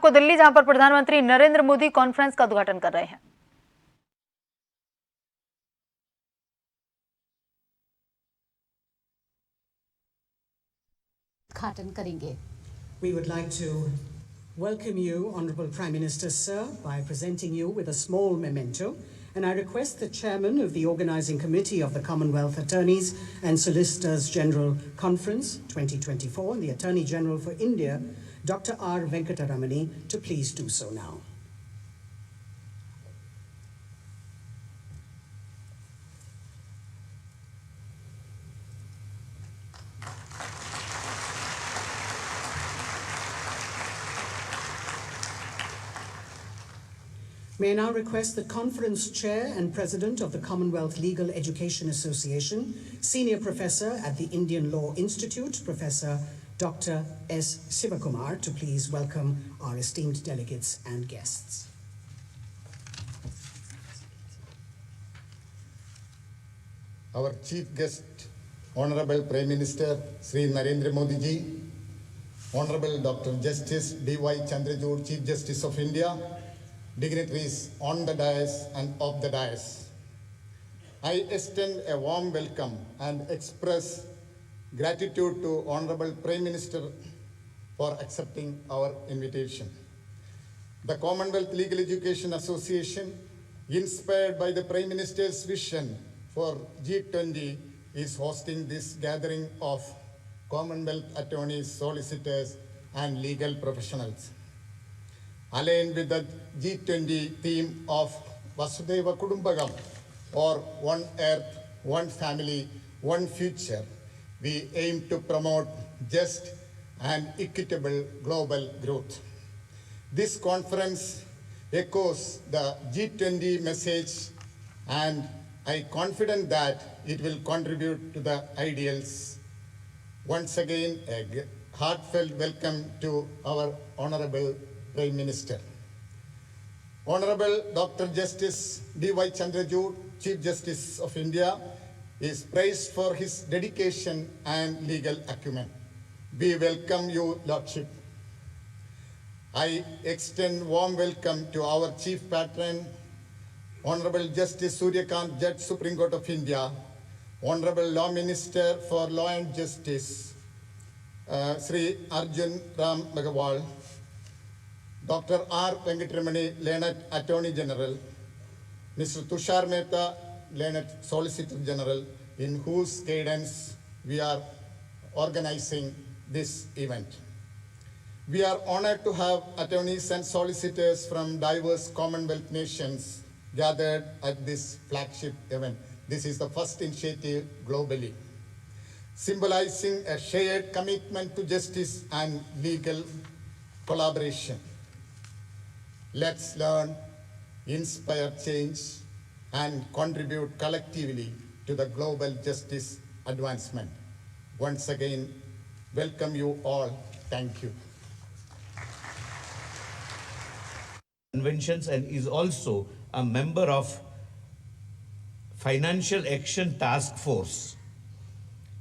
को दिल्ली, जहां पर प्रधानमंत्री नरेंद्र मोदी कॉन्फ्रेंस का उद्घाटन कर रहे हैं। उद्घाटन करेंगे। We would like to welcome you, Honourable Prime Minister, sir, by presenting you with a small memento. And I request the Chairman of the Organising Committee of the Commonwealth Attorneys and Solicitors General Conference 2024 and the Attorney General for India, Dr. R. Venkataramani, to please do so now. May I now request the Conference Chair and President of the Commonwealth Legal Education Association, Senior Professor at the Indian Law Institute, Professor Dr. S. Sivakumar, to please welcome our esteemed delegates and guests. Our Chief Guest, Honorable Prime Minister Sri Narendra Modi ji, Honorable Dr. Justice D.Y. Chandrachud, Chief Justice of India, dignitaries on the dais and off the dais. I extend a warm welcome and express gratitude to Honorable Prime Minister for accepting our invitation. The Commonwealth Legal Education Association, inspired by the Prime Minister's vision for G20, is hosting this gathering of Commonwealth attorneys, solicitors, and legal professionals. Aligned with the G20 theme of Vasudhaiva Kudumbakam, or One Earth, One Family, One Future, we aim to promote just and equitable global growth. This conference echoes the G20 message, and I am confident that it will contribute to the ideals. Once again, a heartfelt welcome to our Honorable Prime Minister. Honorable Dr. Justice D.Y. Chandrachud, Chief Justice of India, is praised for his dedication and legal acumen. We welcome you, Lordship. I extend warm welcome to our Chief Patron, Honorable Justice Suryakant, Judge, Supreme Court of India, Honorable Law Minister for Law and Justice, Sri Arjun Ram Meghwal, Dr. R. Venkataramani, Learned Attorney General, Mr. Tushar Mehta, Learned Solicitor General, in whose guidance we are organizing this event. We are honored to have attorneys and solicitors from diverse Commonwealth nations gathered at this flagship event. This is the first initiative globally, symbolizing a shared commitment to justice and legal collaboration. Let's learn, inspire change, and contribute collectively to the global justice advancement. Once again, welcome you all. Thank you. Conventions and is also a member of Financial Action Task Force.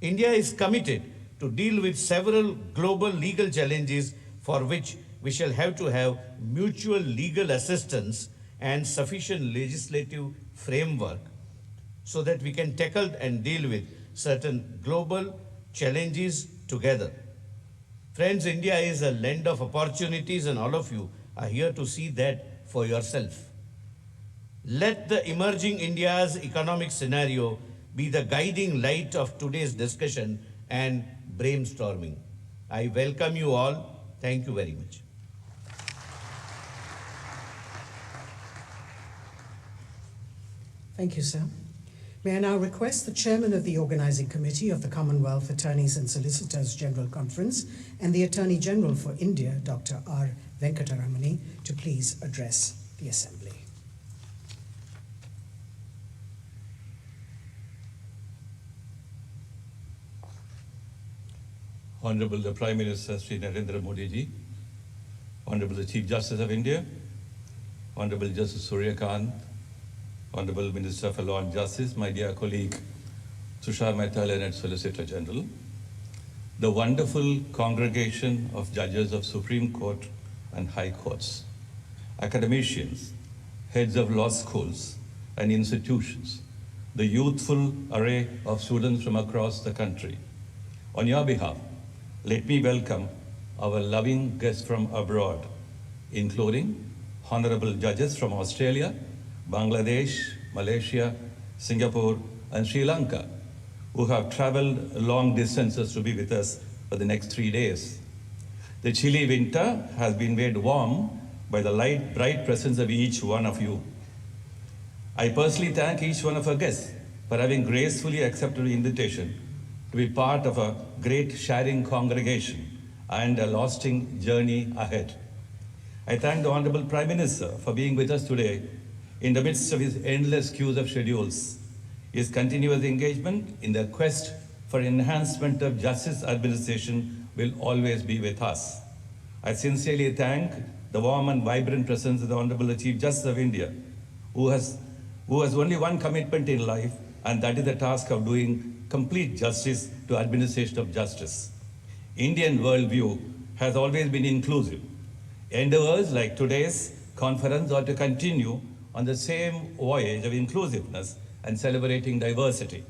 India is committed to deal with several global legal challenges for which we shall have to have mutual legal assistance and sufficient legislative framework so that we can tackle and deal with certain global challenges together. Friends, India is a land of opportunities and all of you are here to see that for yourself. Let the emerging India's economic scenario be the guiding light of today's discussion and brainstorming. I welcome you all. Thank you very much. Thank you, sir. May I now request the Chairman of the Organising Committee of the Commonwealth Attorneys and Solicitors General Conference and the Attorney General for India, Dr. R. Venkataramani, to please address the Assembly. Honorable the Prime Minister Sri Narendra Modi ji, Honorable the Chief Justice of India, Honorable Justice Suryakant, Honorable Minister for Law and Justice, my dear colleague Tushar Mehta, Learned Solicitor General, the wonderful congregation of judges of Supreme Court and high courts, academicians, heads of law schools and institutions, the youthful array of students from across the country. On your behalf, let me welcome our loving guests from abroad, including honorable judges from Australia, Bangladesh, Malaysia, Singapore, and Sri Lanka, who have traveled long distances to be with us for the next 3 days. The chilly winter has been made warm by the light, bright presence of each one of you. I personally thank each one of our guests for having gracefully accepted the invitation to be part of a great sharing congregation and a lasting journey ahead. I thank the Honorable Prime Minister for being with us today in the midst of his endless queues of schedules. His continuous engagement in the quest for enhancement of justice administration will always be with us. I sincerely thank the warm and vibrant presence of the Honorable Chief Justice of India, who has only one commitment in life, and that is the task of doing complete justice to administration of justice. Indian worldview has always been inclusive. Endeavors like today's conference are to continue on the same voyage of inclusiveness and celebrating diversity.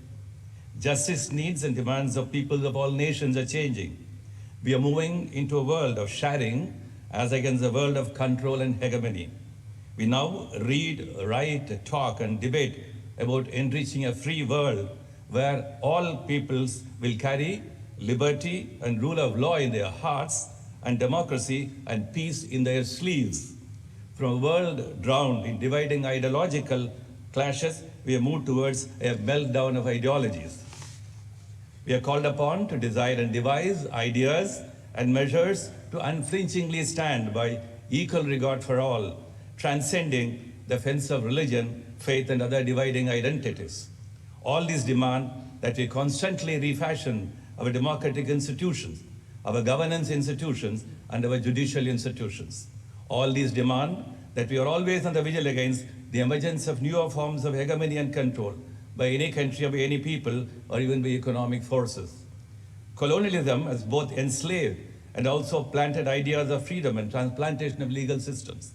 Justice needs and demands of people of all nations are changing. We are moving into a world of sharing as against a world of control and hegemony. We now read, write, talk, and debate about enriching a free world where all peoples will carry liberty and rule of law in their hearts and democracy and peace in their sleeves. From a world drowned in dividing ideological clashes, we have moved towards a meltdown of ideologies. We are called upon to design and devise ideas and measures to unflinchingly stand by equal regard for all, transcending the fence of religion, faith, and other dividing identities. All these demand that we constantly refashion our democratic institutions, our governance institutions, and our judicial institutions. All these demand that we are always on the vigil against the emergence of newer forms of hegemony and control by any country or by any people or even by economic forces. Colonialism has both enslaved and also planted ideas of freedom and transplantation of legal systems.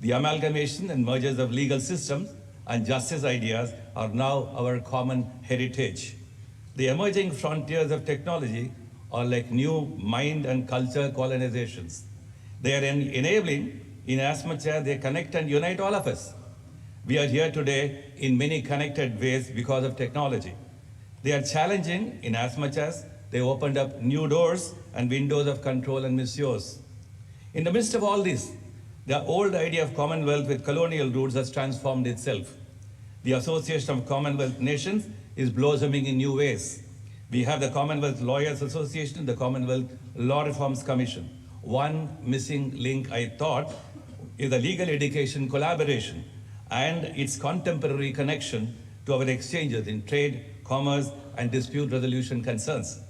The amalgamation and mergers of legal systems and justice ideas are now our common heritage. The emerging frontiers of technology are like new mind and culture colonizations. They are enabling in as much as they connect and unite all of us. We are here today in many connected ways because of technology. They are challenging in as much as they opened up new doors and windows of control and misuse. In the midst of all this, the old idea of Commonwealth with colonial roots has transformed itself. The Association of Commonwealth Nations is blossoming in new ways. We have the Commonwealth Lawyers Association, the Commonwealth Law Reforms Commission. One missing link, I thought, is the legal education collaboration and its contemporary connection to our exchanges in trade, commerce, and dispute resolution concerns.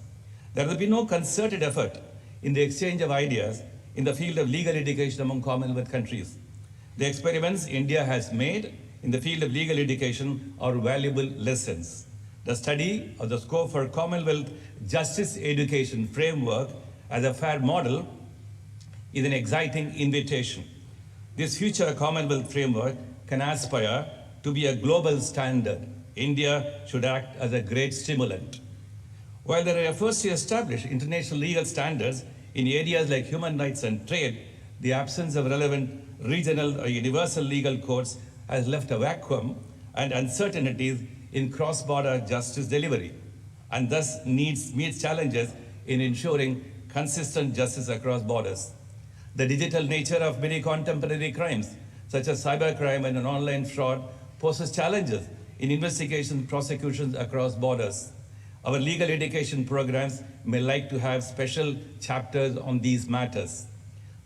There will be no concerted effort in the exchange of ideas in the field of legal education among Commonwealth countries. The experiments India has made in the field of legal education are valuable lessons. The study of the scope for Commonwealth justice education framework as a fair model is an exciting invitation. This future Commonwealth framework can aspire to be a global standard. India should act as a great stimulant. While there are efforts to establish international legal standards in areas like human rights and trade, the absence of relevant regional or universal legal courts has left a vacuum and uncertainties in cross-border justice delivery, and thus meets challenges in ensuring consistent justice across borders. The digital nature of many contemporary crimes, such as cybercrime and online fraud, poses challenges in investigations, prosecutions across borders. Our legal education programs may like to have special chapters on these matters.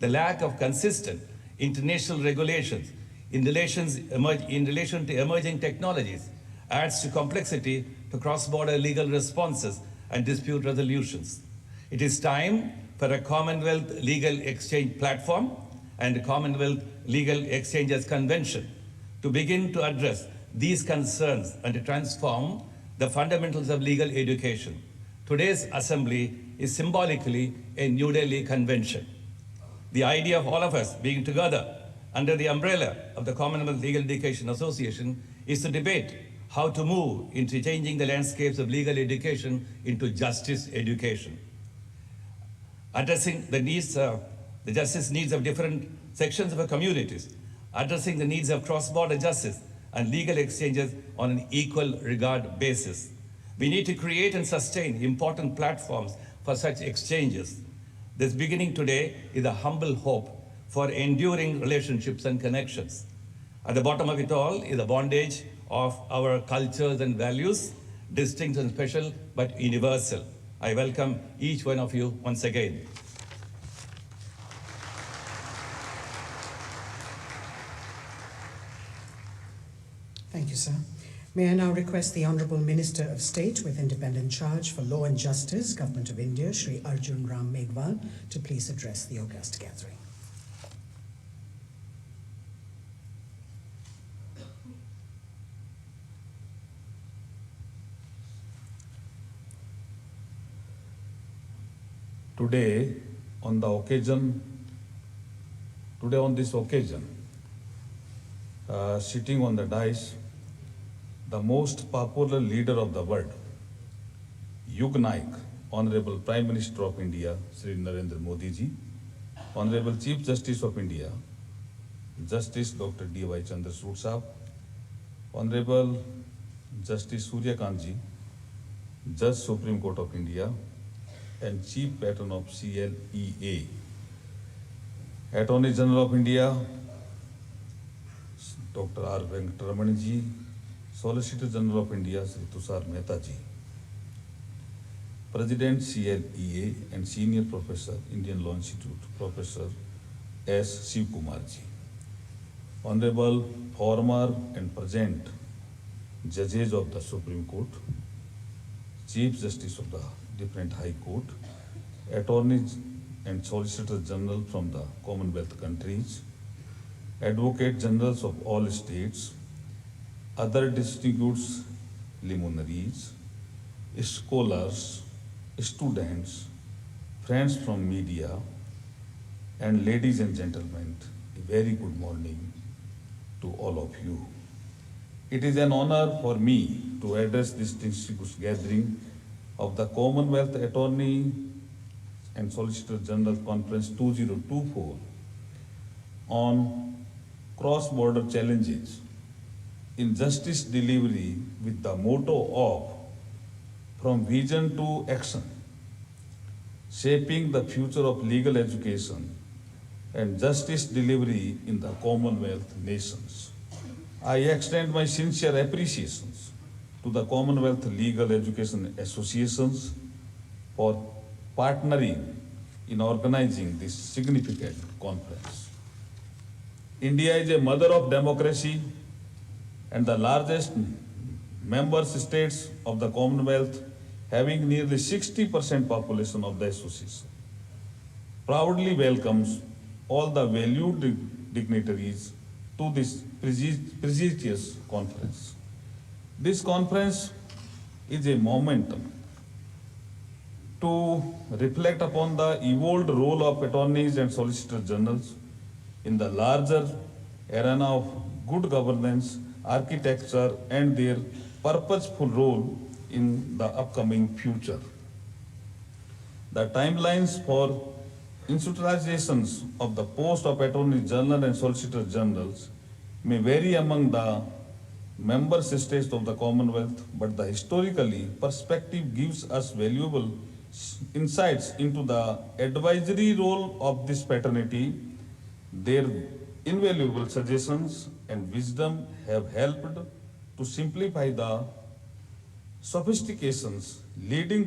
The lack of consistent international regulations in relation to emerging technologies adds to complexity to cross-border legal responses and dispute resolutions. It is time for a Commonwealth Legal Exchange Platform and a Commonwealth Legal Exchanges Convention to begin to address these concerns and to transform the fundamentals of legal education. Today's assembly is symbolically a New Delhi convention. The idea of all of us being together under the umbrella of the Commonwealth Legal Education Association is to debate how to move into changing the landscapes of legal education into justice education. Addressing the justice needs of different sections of our communities, addressing the needs of cross-border justice and legal exchanges on an equal regard basis. We need to create and sustain important platforms for such exchanges. This beginning today is a humble hope for enduring relationships and connections. At the bottom of it all is the bondage of our cultures and values, distinct and special, but universal. I welcome each one of you once again. Thank you, sir. May I now request the Honourable Minister of State with Independent Charge for Law and Justice, Government of India, Shri Arjun Ram Meghwal, to please address the august gathering. Today, on this occasion, sitting on the dais, the most popular leader of the world, Yug Naik, Honorable Prime Minister of India, Shri Narendra Modi ji, Honorable Chief Justice of India, Justice Dr. D.Y. Chandrachud Sahab, Honorable Justice Surya Kant ji, Judge Supreme Court of India, and Chief Patron of CLEA, Attorney General of India, Dr. R. Venkataraman ji, Solicitor General of India, Sri Tushar Mehta ji, President CLEA and Senior Professor, Indian Law Institute, Professor S. Shiv Kumar ji, Honorable former and present judges of the Supreme Court, Chief Justice of the different High Court, Attorneys and Solicitor General from the Commonwealth countries, Advocate Generals of all states, other distinguished luminaries, scholars, students, friends from media, and ladies and gentlemen, a very good morning to all of you. It is an honor for me to address this distinguished gathering of the Commonwealth Attorney and Solicitor General Conference 2024 on cross-border challenges in justice delivery with the motto of from vision to action, shaping the future of legal education and justice delivery in the Commonwealth nations. I extend my sincere appreciations to the Commonwealth Legal Education Associations for partnering in organizing this significant conference. India is a mother of democracy and the largest member states of the Commonwealth, having nearly 60% population of the association, proudly welcomes all the valued dignitaries to this prestigious conference. This conference is a momentum to reflect upon the evolved role of attorneys and solicitor generals in the larger arena of good governance, architecture, and their purposeful role in the upcoming future. The timelines for institutionalizations of the post of Attorney General and Solicitor Generals may vary among the member states of the Commonwealth, but the historically perspective gives us valuable insights into the advisory role of this fraternity. Their invaluable suggestions and wisdom have helped to simplify the sophistications leading